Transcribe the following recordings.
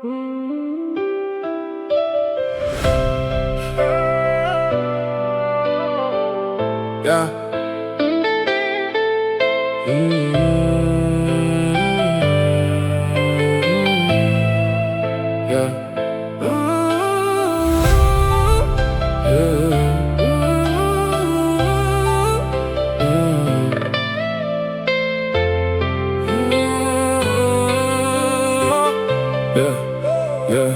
Yeah. Yeah.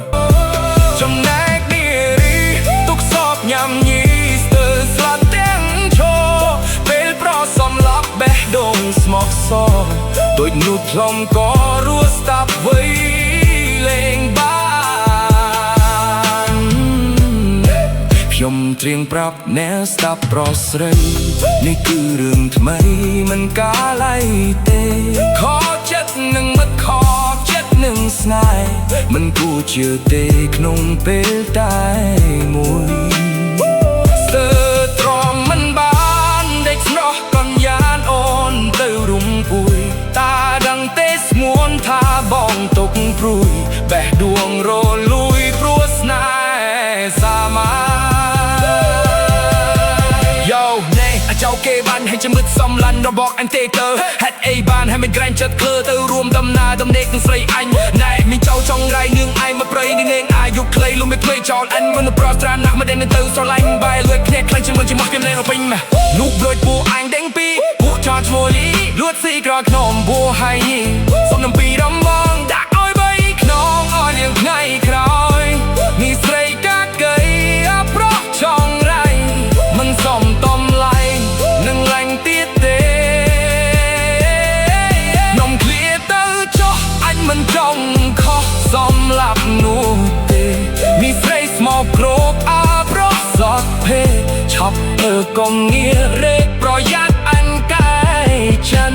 Trong nét nia đi tục sọp nhằm nhí từ sạt tiếng cho bên pro xóm lắc bé đông smog so đôi nút lòng có rùa stop với lên bànខ្ញុំត្រៀងប្រាប់អ្នកស្ដាប់ប្រុសស្រីនេះគឺរឿងថ្មីមិនកាល័យទេខកចិត្តនឹងមិត្តខកចិត្តនឹងស្នេហ៍មិនគួរជឿទេក្នុងពេលតែមួយស្ទើរទ្រាំមិនបានដេកស្រស់កញ្ញានអូនទៅរុំពួយតាដឹងទេស្ងួនថាបងទុកព្រួយបេះដួងរលួយព្រោះស្នេហ៍សាមាចៅគេបានឲ្យជំងឺសំឡាញ់របស់អញទេទៅហេតុអីបានឲ្យមិនក្រាញ់ចិត្តឃើទៅរួមដំណើរដំណេកនឹងស្រីអញណែមានចៅចង់រៃនឿងឯងមកប្រៃនឹងអាយុខ្លីលុំមិនក្មេងចោលអញមិនប្រស្រាណាស់មិនដែលនឹងទៅស្រឡាញ់បែរលួចគ្នាខ្លាំងជាងមិនជាមកពីលេងពេញម៉ានោះលួចពួកអញដេញពីពួកចោលឈ្មោះលីលួចស៊ីក្រក្នុងបួហើយសុំនឹងពីរំបងដាក់ឲ្យបីក្នុងឲ្យលៀងថ្ងៃក្រោយនេះស្រីកាកៃអប្រោះចង់រៃមិនសមតំឡៃនឹងឡាញ់ទៀតទេនំឃ្លាទៅចុះអញមិនចង់ខុសសំឡាប់នោះទេនេះស្រីស្មោកគ្រប់អាប្រោះសតភេឆប់ធ្វើកុំងាររេកប្រយ័ត្នអញកាយចិន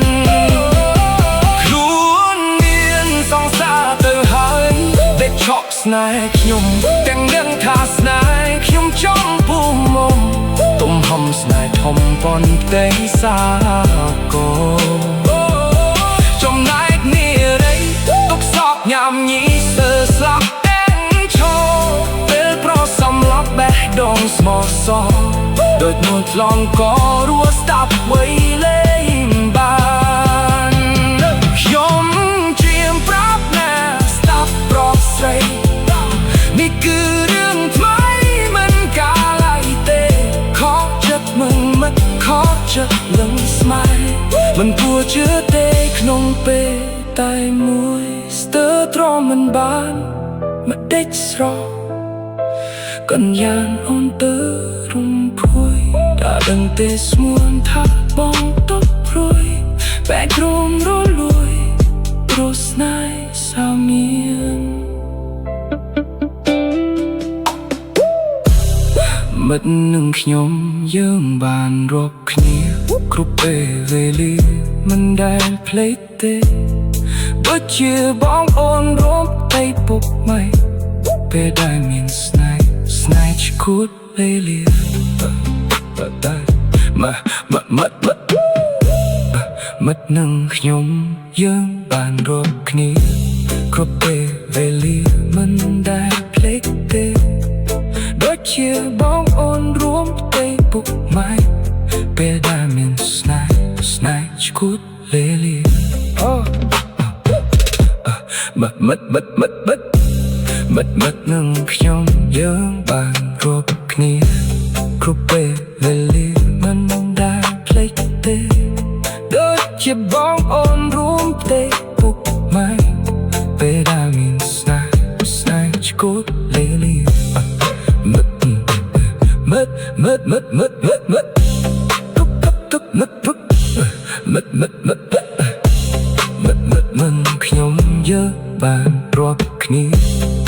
ខ្លួនមានសង្សារទៅហើយដេកឆក់ស្នេហ៍ខ្ញុំទាំងដឹងថាស្នេហ៍ខ្ញុំចង់ពុំមុំទំហំស្នេហ៍ធំប៉ុនតែសាគោចំណែកនារីទុកសោកញ៉ាំញីស្ទើរស្លាប់ទាំងឈោពេលប្រសំឡប់បេះដូងស្មោះសរដូចមួយថ្លង់ក៏រស់ស្ដាប់វៃលេងបានខ្ញុំជៀមប្រាប់ណាស្ដាប់ប្រុសស្រីនេះគឺរឿងថ្មីមិនកាល័យទេខកចិត្តមិនមិត្តខកចិត្តនឹងស្មែមិនគួរជឿទេក្នុងពេលតែមួយស្ទើរទ្រាំមិនបានមកដេកស្រស់កញ្ញានអូនទៅរុំភួយđãដឹងទេស្មួនថាបងទុកព្រួយបែកក្រុមរលួយព្រោះស្នេហ៍សាមៀនមិត្តនឹងខ្ញុំយើងបានរាប់គ្នាគ្រប់ពេលវេលាមិនដែលភ្លេចទេដូចជាបងអូនរួមតែពុកម៉ែពេលដែលមានស្នេហ៍ឈួតលេលាតែមិត្តនឹងខ្ញុំយើងបានរាប់គ្នាគ្រប់ពេលវេលាមិនដែលភ្លេចទេដូចជាបងអូនរួមតែពុកម៉ែពេលដែលមានស្នេហ៍ឈួតលេលាមិត្តនឹងខ្ញុំយើងបានរាប់គ្នាគ្រប់ពេលវេលាមិនដែលភ្លេចទេដូចជាបងអូនរួមតែពុកម៉ែពេលដែលមានស្នេហ៍ឈួតលេលាមិត្តទុកមិត្តនឹងខ្ញុំយើងបានរាប់គ្នា